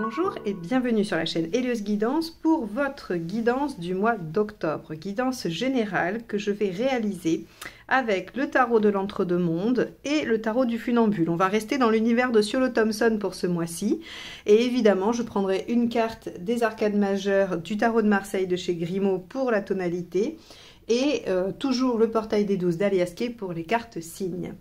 Bonjour et bienvenue sur la chaîne Hélios Guidance pour votre guidance du mois d'octobre. Guidance générale que je vais réaliser avec le tarot de l'entre-deux-mondes et le tarot du funambule. On va rester dans l'univers de Ciolo Thompson pour ce mois-ci. Et évidemment, je prendrai une carte des arcades majeures du tarot de Marseille de chez Grimaud pour la tonalité. Et toujours le portail des 12 d'Alias Kay pour les cartes signes.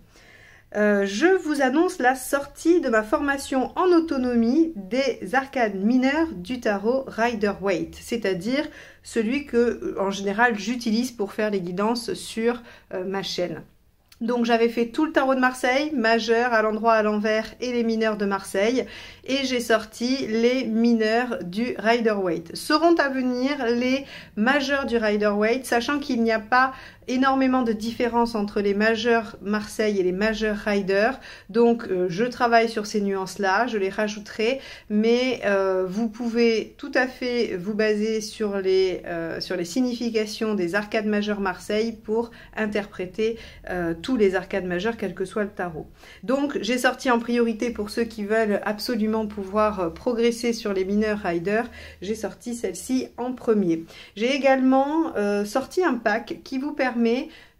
Je vous annonce la sortie de ma formation en autonomie des arcades mineures du tarot Rider-Waite, c'est-à-dire celui que, en général, j'utilise pour faire les guidances sur ma chaîne. Donc j'avais fait tout le tarot de Marseille, majeur, à l'endroit, à l'envers et les mineurs de Marseille. Et j'ai sorti les mineurs du Rider-Waite. Seront à venir les majeurs du Rider-Waite, sachant qu'il n'y a pas énormément de différence entre les majeurs Marseille et les majeurs Rider. Donc je travaille sur ces nuances-là, je les rajouterai. Mais vous pouvez tout à fait vous baser sur les significations des arcades majeures Marseille pour interpréter tous les arcades majeures, quel que soit le tarot. Donc j'ai sorti en priorité pour ceux qui veulent absolument pouvoir progresser sur les mineurs Rider, j'ai sorti celle-ci en premier. J'ai également sorti un pack qui vous permet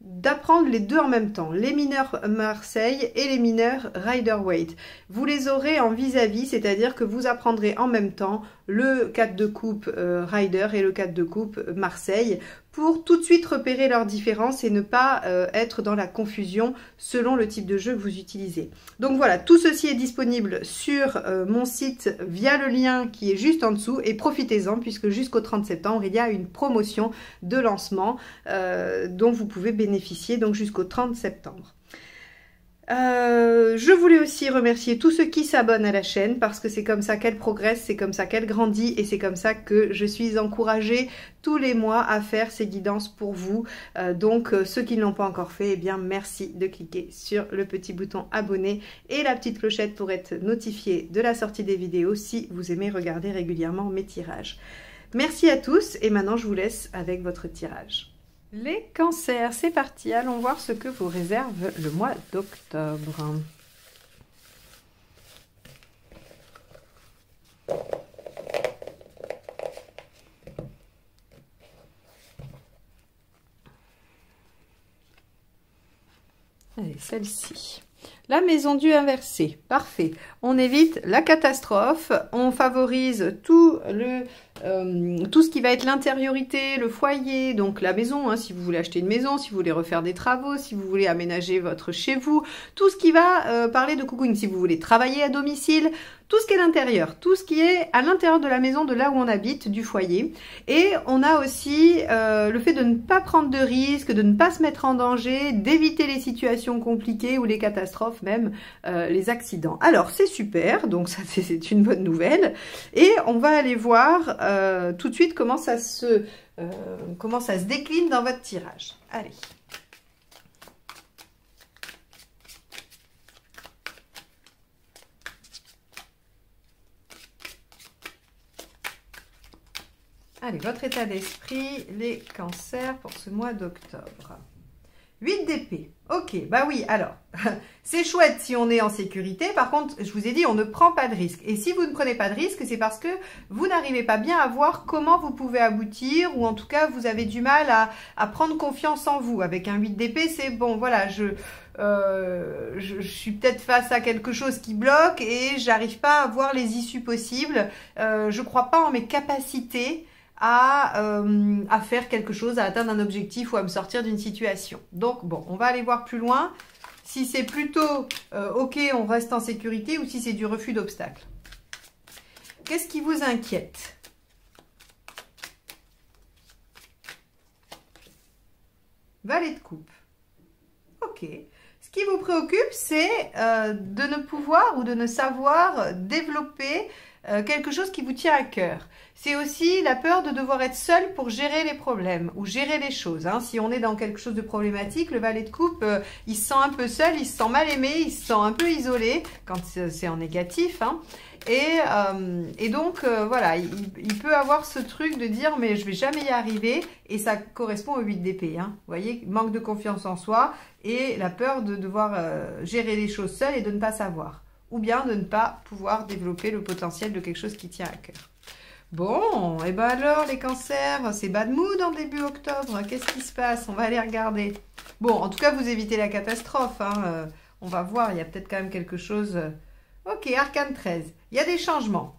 d'apprendre les deux en même temps, les mineurs Marseille et les mineurs Rider-Waite. Vous les aurez en vis-à-vis, c'est-à-dire que vous apprendrez en même temps le 4 de coupe Rider et le 4 de coupe Marseille pour tout de suite repérer leurs différences et ne pas être dans la confusion selon le type de jeu que vous utilisez. Donc voilà, tout ceci est disponible sur mon site via le lien qui est juste en dessous et profitez-en puisque jusqu'au 30 septembre, il y a une promotion de lancement dont vous pouvez bénéficier donc jusqu'au 30 septembre. Je voulais aussi remercier tous ceux qui s'abonnent à la chaîne parce que c'est comme ça qu'elle progresse, c'est comme ça qu'elle grandit et c'est comme ça que je suis encouragée tous les mois à faire ces guidances pour vous. Donc ceux qui ne l'ont pas encore fait, eh bien merci de cliquer sur le petit bouton abonner et la petite clochette pour être notifié de la sortie des vidéos si vous aimez regarder régulièrement mes tirages. Merci à tous et maintenant je vous laisse avec votre tirage. Les cancers, c'est parti, allons voir ce que vous réserve le mois d'octobre. Allez, celle-ci. La maison du inversé, parfait. On évite la catastrophe, on favorise tout ce qui va être l'intériorité, le foyer, donc la maison, hein, si vous voulez acheter une maison, si vous voulez refaire des travaux, si vous voulez aménager votre chez vous, tout ce qui va parler de cocooning, si vous voulez travailler à domicile, tout ce qui est l'intérieur, tout ce qui est à l'intérieur de la maison, de là où on habite, du foyer. Et on a aussi le fait de ne pas prendre de risques, de ne pas se mettre en danger, d'éviter les situations compliquées ou les catastrophes, même les accidents. Alors c'est super, donc ça c'est une bonne nouvelle. Et on va aller voir tout de suite comment ça se décline dans votre tirage. Allez. Allez, votre état d'esprit, les cancers pour ce mois d'octobre. 8 d'épée. Ok, bah oui, alors, c'est chouette si on est en sécurité. Par contre, je vous ai dit, on ne prend pas de risque. Et si vous ne prenez pas de risque, c'est parce que vous n'arrivez pas bien à voir comment vous pouvez aboutir ou en tout cas, vous avez du mal à prendre confiance en vous. Avec un 8 d'épée, c'est bon, voilà, je suis peut-être face à quelque chose qui bloque et j'arrive pas à voir les issues possibles. Je crois pas en mes capacités à faire quelque chose, à atteindre un objectif ou à me sortir d'une situation. Donc bon, on va aller voir plus loin si c'est plutôt ok, on reste en sécurité ou si c'est du refus d'obstacle. Qu'est-ce qui vous inquiète? Valet de coupe. Ok. Ce qui vous préoccupe, c'est de ne pouvoir ou de ne savoir développer quelque chose qui vous tient à cœur. C'est aussi la peur de devoir être seul pour gérer les problèmes ou gérer les choses. Hein. Si on est dans quelque chose de problématique, le valet de coupe, il se sent un peu seul, il se sent mal aimé, il se sent un peu isolé quand c'est en négatif. Hein. Et donc, voilà, il peut avoir ce truc de dire « mais je vais jamais y arriver » et ça correspond au 8 d'épée. Hein. Vous voyez, manque de confiance en soi et la peur de devoir gérer les choses seul et de ne pas savoir. ou bien de ne pas pouvoir développer le potentiel de quelque chose qui tient à cœur. Bon, et ben alors les cancers, c'est bad mood en début octobre, qu'est-ce qui se passe? On va aller regarder. Bon, en tout cas, vous évitez la catastrophe, hein. On va voir, il y a peut-être quand même quelque chose... Ok, arcane 13, il y a des changements.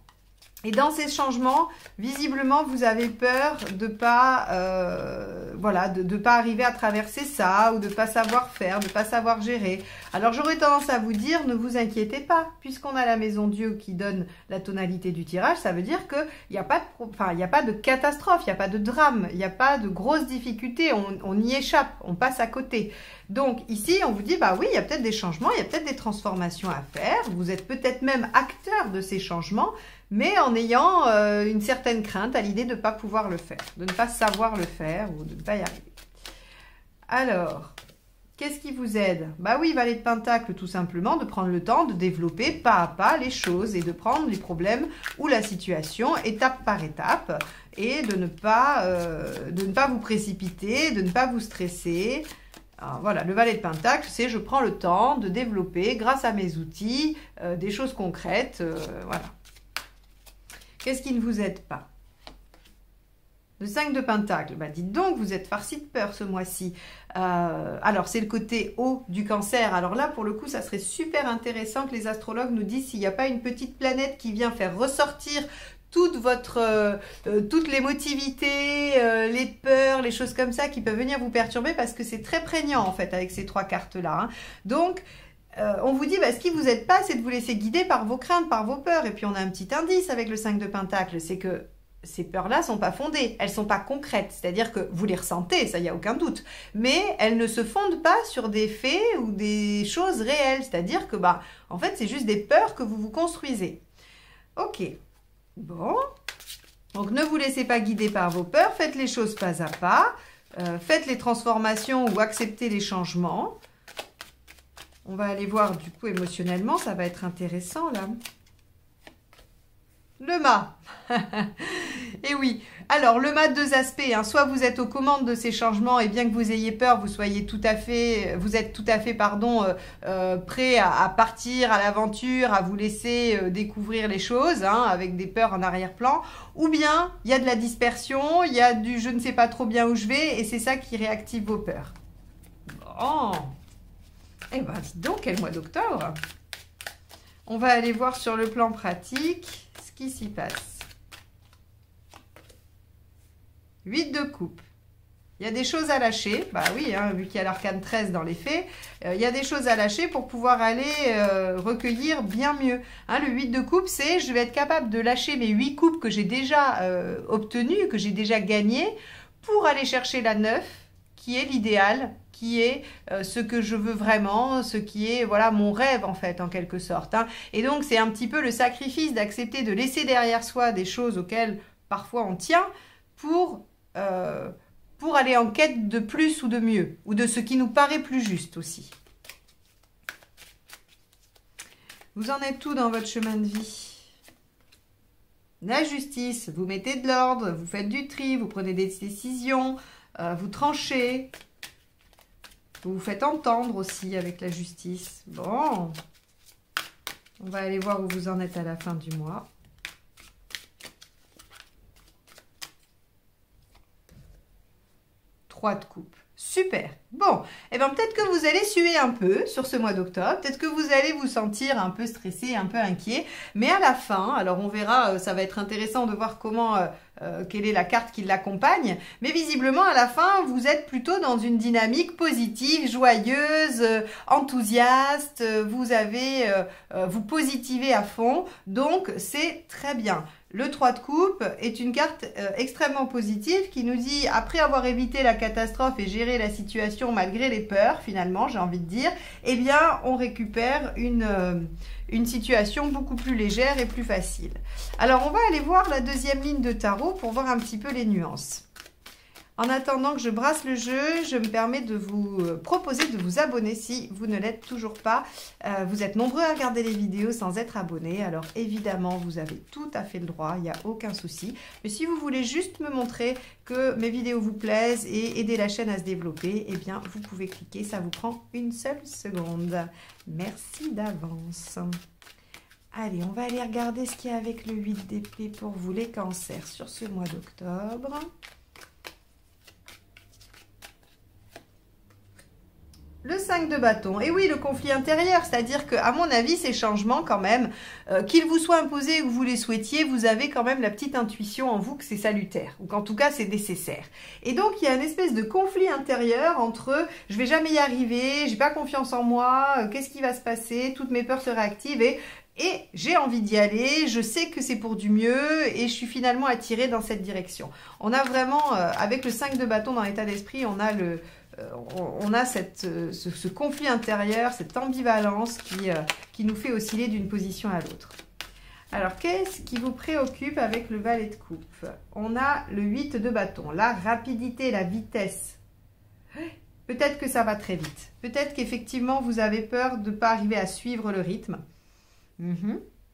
Et dans ces changements, visiblement, vous avez peur de pas, voilà, de pas arriver à traverser ça, ou de pas savoir faire, de pas savoir gérer. Alors, j'aurais tendance à vous dire, ne vous inquiétez pas, puisqu'on a la maison Dieu qui donne la tonalité du tirage, ça veut dire qu'il n'y a pas de, il n'y a pas de catastrophe, il n'y a pas de drame, il n'y a pas de grosses difficultés, on y échappe, on passe à côté. Donc ici, on vous dit, bah oui, il y a peut-être des changements, il y a peut-être des transformations à faire, vous êtes peut-être même acteur de ces changements, mais en ayant une certaine crainte à l'idée de ne pas pouvoir le faire, de ne pas savoir le faire ou de ne pas y arriver. Alors, qu'est-ce qui vous aide? Bah oui, Valet de Pentacle, tout simplement, de prendre le temps de développer pas à pas les choses et de prendre les problèmes ou la situation étape par étape et de ne pas vous précipiter, de ne pas vous stresser. Alors, voilà, le Valet de Pentacle, c'est je prends le temps de développer, grâce à mes outils, des choses concrètes, voilà. Qu'est-ce qui ne vous aide pas? Le 5 de Pentacle, bah dites donc, vous êtes farci de peur ce mois-ci. Alors, c'est le côté haut du Cancer. Alors là, pour le coup, ça serait super intéressant que les astrologues nous disent s'il n'y a pas une petite planète qui vient faire ressortir toutes l'émotivité, les peurs, les choses comme ça qui peuvent venir vous perturber parce que c'est très prégnant en fait avec ces trois cartes-là. Hein. Donc, on vous dit, bah, ce qui vous aide pas, c'est de vous laisser guider par vos craintes, par vos peurs. Et puis, on a un petit indice avec le 5 de Pentacle, c'est que ces peurs-là sont pas fondées, elles sont pas concrètes. C'est-à-dire que vous les ressentez, ça, il n'y a aucun doute. Mais elles ne se fondent pas sur des faits ou des choses réelles. C'est-à-dire que, bah, en fait, c'est juste des peurs que vous vous construisez. Ok. Bon. Donc, ne vous laissez pas guider par vos peurs. Faites les choses pas à pas. Faites les transformations ou acceptez les changements. On va aller voir du coup émotionnellement, ça va être intéressant là. Le mât. Et oui, alors le mât, deux aspects. Hein. Soit vous êtes aux commandes de ces changements et bien que vous ayez peur, vous êtes tout à fait, prêt à partir à l'aventure, à vous laisser découvrir les choses hein, avec des peurs en arrière-plan. Ou bien il y a de la dispersion, il y a du je ne sais pas trop bien où je vais et c'est ça qui réactive vos peurs. Bon. Eh bien, dites donc, quel mois d'octobre. On va aller voir sur le plan pratique ce qui s'y passe. 8 de coupe. Il y a des choses à lâcher. Bah oui, hein, vu qu'il y a l'arcane 13 dans les faits, il y a des choses à lâcher pour pouvoir aller recueillir bien mieux. Hein, le 8 de coupe, c'est je vais être capable de lâcher mes 8 coupes que j'ai déjà obtenues, que j'ai déjà gagnées, pour aller chercher la 9, qui est l'idéal, qui est ce que je veux vraiment, ce qui est voilà mon rêve en fait en quelque sorte. Hein. Et donc c'est un petit peu le sacrifice d'accepter de laisser derrière soi des choses auxquelles parfois on tient pour aller en quête de plus ou de mieux, ou de ce qui nous paraît plus juste aussi. Vous en êtes où dans votre chemin de vie? La justice, vous mettez de l'ordre, vous faites du tri, vous prenez des décisions, vous tranchez. Vous vous faites entendre aussi avec la justice. Bon. On va aller voir où vous en êtes à la fin du mois. Trois de coupe. Super. Bon. Eh bien, peut-être que vous allez suer un peu sur ce mois d'octobre. Peut-être que vous allez vous sentir un peu stressé, un peu inquiet. Mais à la fin, alors on verra, ça va être intéressant de voir comment... quelle est la carte qui l'accompagne, mais visiblement à la fin vous êtes plutôt dans une dynamique positive, joyeuse, enthousiaste, vous positivez à fond, donc c'est très bien. Le 3 de coupe est une carte extrêmement positive qui nous dit, après avoir évité la catastrophe et géré la situation malgré les peurs, finalement, j'ai envie de dire, eh bien, on récupère une situation beaucoup plus légère et plus facile. Alors, on va aller voir la deuxième ligne de tarot pour voir un petit peu les nuances. En attendant que je brasse le jeu, je me permets de vous proposer de vous abonner si vous ne l'êtes toujours pas. Vous êtes nombreux à regarder les vidéos sans être abonnés, alors évidemment, vous avez tout à fait le droit, il n'y a aucun souci. Mais si vous voulez juste me montrer que mes vidéos vous plaisent et aider la chaîne à se développer, eh bien, vous pouvez cliquer, ça vous prend une seule seconde. Merci d'avance. Allez, on va aller regarder ce qu'il y a avec le 8 d'épée pour vous, les cancers, sur ce mois d'octobre. Le 5 de bâton. Et oui, le conflit intérieur, c'est-à-dire qu'à mon avis, ces changements quand même, qu'ils vous soient imposés ou que vous les souhaitiez, vous avez quand même la petite intuition en vous que c'est salutaire, ou qu'en tout cas c'est nécessaire. Et donc il y a une espèce de conflit intérieur entre je vais jamais y arriver, j'ai pas confiance en moi, qu'est-ce qui va se passer, toutes mes peurs se réactivent et j'ai envie d'y aller, je sais que c'est pour du mieux et je suis finalement attirée dans cette direction. On a vraiment, avec le 5 de bâton dans l'état d'esprit, on a ce conflit intérieur, cette ambivalence qui nous fait osciller d'une position à l'autre. Alors, qu'est-ce qui vous préoccupe avec le valet de coupe? On a le 8 de bâton, la rapidité, la vitesse. Peut-être que ça va très vite. Peut-être qu'effectivement, vous avez peur de ne pas arriver à suivre le rythme.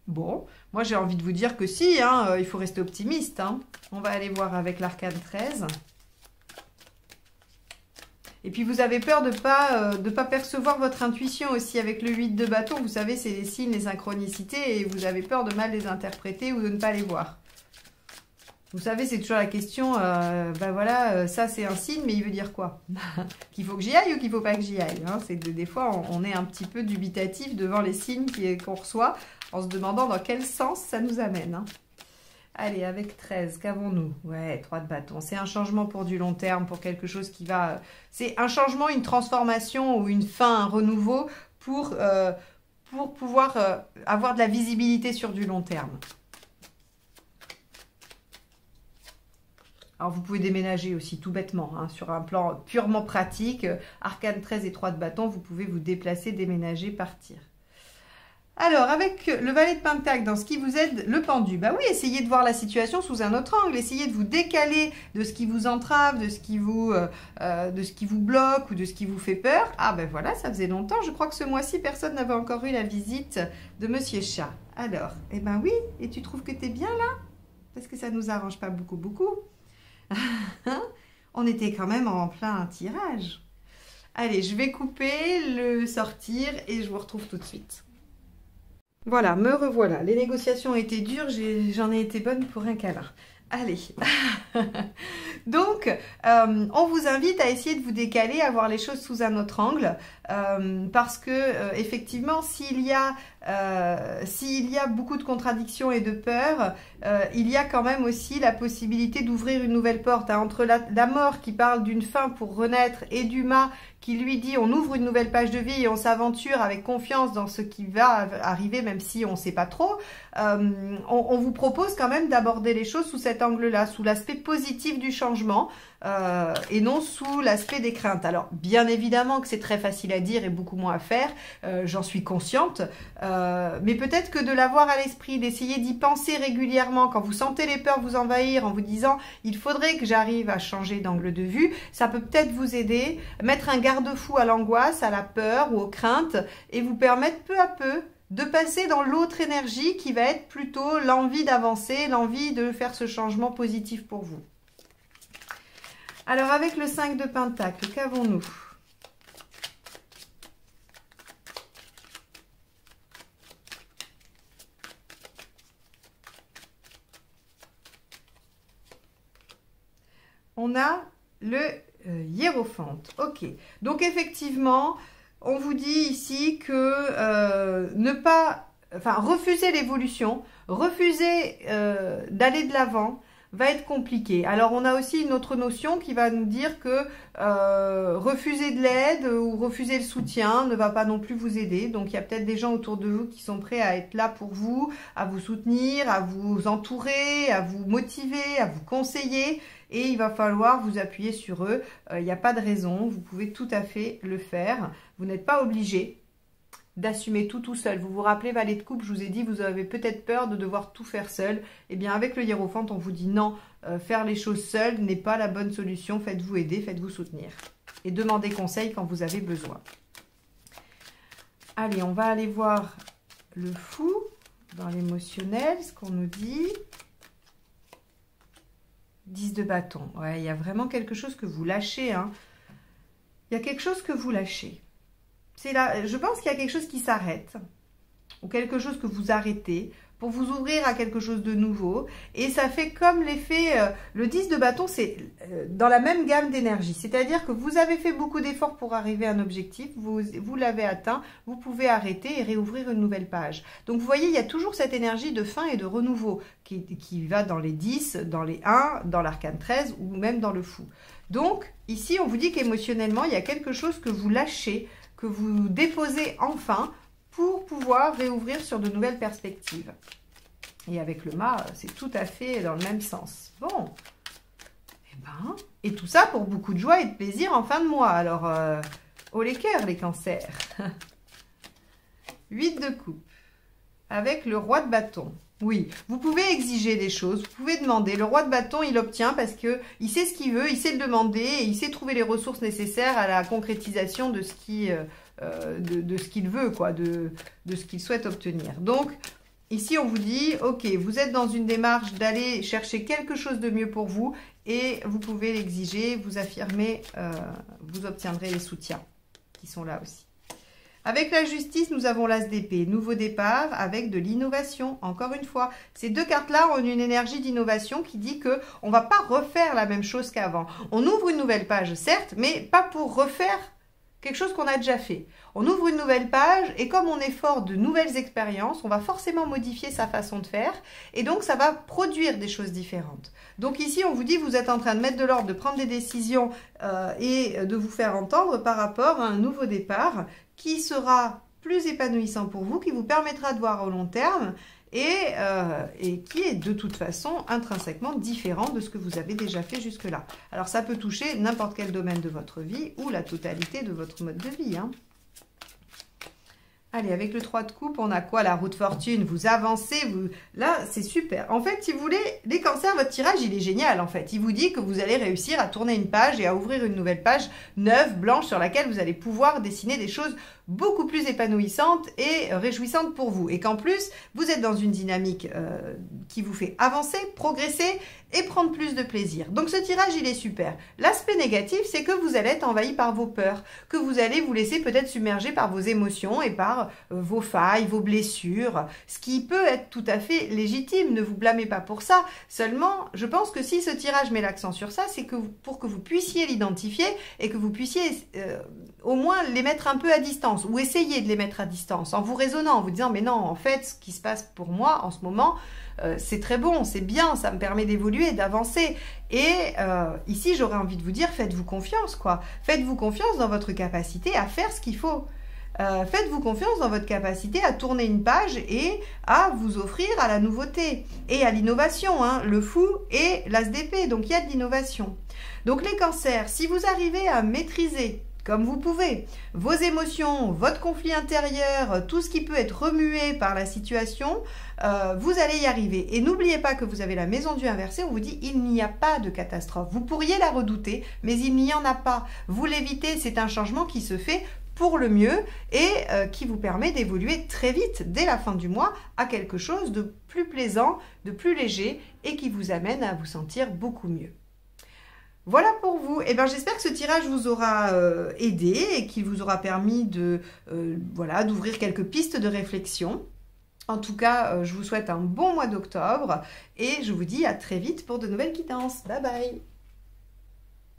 Bon, moi j'ai envie de vous dire que si, il faut rester optimiste. On va aller voir avec l'arcane 13. Et puis vous avez peur de pas percevoir votre intuition aussi avec le 8 de bâton. Vous savez, c'est les signes, les synchronicités et vous avez peur de mal les interpréter ou de ne pas les voir. Vous savez, c'est toujours la question, ben voilà, ça c'est un signe, mais il veut dire quoi? Qu'il faut que j'y aille ou qu'il ne faut pas que j'y aille, des fois, on est un petit peu dubitatif devant les signes qu'on reçoit en se demandant dans quel sens ça nous amène. Allez, avec 13, qu'avons-nous? Ouais, 3 de bâton. C'est un changement pour du long terme, pour quelque chose qui va... C'est un changement, une transformation ou une fin, un renouveau pour pouvoir avoir de la visibilité sur du long terme. Alors, vous pouvez déménager aussi, tout bêtement, sur un plan purement pratique. Arcane 13 et 3 de bâton, vous pouvez vous déplacer, déménager, partir. Alors, avec le valet de pentacle, dans ce qui vous aide, le pendu, bah oui, essayez de voir la situation sous un autre angle, essayez de vous décaler de ce qui vous entrave, de ce qui vous bloque ou de ce qui vous fait peur. Ah ben voilà, ça faisait longtemps, je crois que ce mois-ci, personne n'avait encore eu la visite de Monsieur Chat. Alors, eh ben oui, et tu trouves que tu es bien là? Parce que ça ne nous arrange pas beaucoup. On était quand même en plein tirage. Allez, je vais couper, le sortir et je vous retrouve tout de suite. Voilà, me revoilà. Les négociations ont été dures, j'en ai été bonne pour un câlin. Allez. Donc, on vous invite à essayer de vous décaler, à voir les choses sous un autre angle, parce que effectivement, s'il y a beaucoup de contradictions et de peurs, il y a quand même aussi la possibilité d'ouvrir une nouvelle porte. Entre la mort qui parle d'une fin pour renaître et Dumas qui lui dit on ouvre une nouvelle page de vie et on s'aventure avec confiance dans ce qui va arriver, même si on ne sait pas trop, on vous propose quand même d'aborder les choses sous cet angle-là, sous l'aspect positif du changement et non sous l'aspect des craintes. Alors, bien évidemment que c'est très facile à dire et beaucoup moins à faire, j'en suis consciente, mais peut-être que de l'avoir à l'esprit, d'essayer d'y penser régulièrement, quand vous sentez les peurs vous envahir en vous disant « il faudrait que j'arrive à changer d'angle de vue », ça peut peut-être vous aider, mettre un garde-fou à l'angoisse, à la peur ou aux craintes et vous permettre peu à peu de passer dans l'autre énergie qui va être plutôt l'envie d'avancer, l'envie de faire ce changement positif pour vous. Alors avec le 5 de pentacle, qu'avons-nous? On a le hiérophante. Ok, donc effectivement, on vous dit ici que refuser l'évolution, refuser d'aller de l'avant va être compliqué. Alors on a aussi une autre notion qui va nous dire que refuser de l'aide ou refuser le soutien ne va pas non plus vous aider. Donc il y a peut-être des gens autour de vous qui sont prêts à être là pour vous, à vous soutenir, à vous entourer, à vous motiver, à vous conseiller. Et il va falloir vous appuyer sur eux. Il n'y a pas de raison, vous pouvez tout à fait le faire. Vous n'êtes pas obligé d'assumer tout seul. Vous vous rappelez, valet de coupe, je vous ai dit, vous avez peut-être peur de devoir tout faire seul. Eh bien, avec le hiérophante, on vous dit non, faire les choses seul n'est pas la bonne solution. Faites-vous aider, faites-vous soutenir. Et demandez conseil quand vous avez besoin. Allez, on va aller voir le fou dans l'émotionnel, ce qu'on nous dit. 10 de bâton. Ouais, il y a vraiment quelque chose que vous lâchez. Il y a quelque chose que vous lâchez. C'est là, je pense qu'il y a quelque chose qui s'arrête. ou quelque chose que vous arrêtez pour vous ouvrir à quelque chose de nouveau. Et ça fait comme l'effet, le 10 de bâton, c'est dans la même gamme d'énergie. C'est-à-dire que vous avez fait beaucoup d'efforts pour arriver à un objectif, vous l'avez atteint, vous pouvez arrêter et réouvrir une nouvelle page. Donc vous voyez, il y a toujours cette énergie de fin et de renouveau qui va dans les 10, dans les 1, dans l'arcane 13 ou même dans le fou. Donc ici, on vous dit qu'émotionnellement, il y a quelque chose que vous lâchez, que vous déposez enfin, pour pouvoir réouvrir sur de nouvelles perspectives. Et avec le mât, c'est tout à fait dans le même sens. Bon, et tout ça pour beaucoup de joie et de plaisir en fin de mois. Alors, haut les cœurs, les cancers. 8 de coupe, avec le roi de bâton. Oui, vous pouvez exiger des choses, vous pouvez demander. Le roi de bâton, il obtient parce qu'il sait ce qu'il veut, il sait le demander, et il sait trouver les ressources nécessaires à la concrétisation de ce qui... de ce qu'il veut, quoi, de ce qu'il souhaite obtenir. Donc, ici, on vous dit, ok, vous êtes dans une démarche d'aller chercher quelque chose de mieux pour vous et vous pouvez l'exiger, vous affirmer, vous obtiendrez les soutiens qui sont là aussi. Avec la justice, nous avons l'as d'épée, nouveau départ avec de l'innovation. Encore une fois, ces deux cartes-là ont une énergie d'innovation qui dit que on va pas refaire la même chose qu'avant. On ouvre une nouvelle page, certes, mais pas pour refaire quelque chose qu'on a déjà fait. On ouvre une nouvelle page et comme on est fort de nouvelles expériences, on va forcément modifier sa façon de faire et donc ça va produire des choses différentes. Donc ici, on vous dit, vous êtes en train de mettre de l'ordre, de prendre des décisions et de vous faire entendre par rapport à un nouveau départ qui sera plus épanouissant pour vous, qui vous permettra de voir au long terme et qui est de toute façon intrinsèquement différent de ce que vous avez déjà fait jusque-là. Alors ça peut toucher n'importe quel domaine de votre vie ou la totalité de votre mode de vie, hein. Allez, avec le 3 de coupe, on a quoi? La roue de fortune, vous avancez, là, c'est super. En fait, si vous voulez, les cancers, votre tirage, il est génial, en fait. Il vous dit que vous allez réussir à tourner une page et à ouvrir une nouvelle page neuve, blanche, sur laquelle vous allez pouvoir dessiner des choses beaucoup plus épanouissantes et réjouissantes pour vous. Et qu'en plus, vous êtes dans une dynamique qui vous fait avancer, progresser et prendre plus de plaisir. Donc ce tirage, il est super. L'aspect négatif, c'est que vous allez être envahi par vos peurs, que vous allez vous laisser peut-être submerger par vos émotions et par vos failles, vos blessures, ce qui peut être tout à fait légitime. Ne vous blâmez pas pour ça. Seulement, je pense que si ce tirage met l'accent sur ça, c'est que pour que vous puissiez l'identifier et que vous puissiez au moins les mettre un peu à distance ou essayer de les mettre à distance en vous raisonnant, en vous disant mais non, en fait, ce qui se passe pour moi en ce moment, c'est très bon, c'est bien, ça me permet d'évoluer, d'avancer. Et ici, j'aurais envie de vous dire, faites-vous confiance, quoi. Faites-vous confiance dans votre capacité à faire ce qu'il faut. Faites-vous confiance dans votre capacité à tourner une page et à vous offrir à la nouveauté et à l'innovation, hein, le fou et l'as d'épée. Donc, il y a de l'innovation. Donc, les cancers, si vous arrivez à maîtriser comme vous pouvez, vos émotions, votre conflit intérieur, tout ce qui peut être remué par la situation, vous allez y arriver. Et n'oubliez pas que vous avez la maison Dieu inversée, on vous dit il n'y a pas de catastrophe. Vous pourriez la redouter, mais il n'y en a pas. Vous l'évitez, c'est un changement qui se fait pour le mieux et qui vous permet d'évoluer très vite, dès la fin du mois, à quelque chose de plus plaisant, de plus léger et qui vous amène à vous sentir beaucoup mieux. Voilà pour vous. Eh bien, j'espère que ce tirage vous aura aidé et qu'il vous aura permis de voilà, d'ouvrir quelques pistes de réflexion. En tout cas, je vous souhaite un bon mois d'octobre et je vous dis à très vite pour de nouvelles guidances. Bye bye.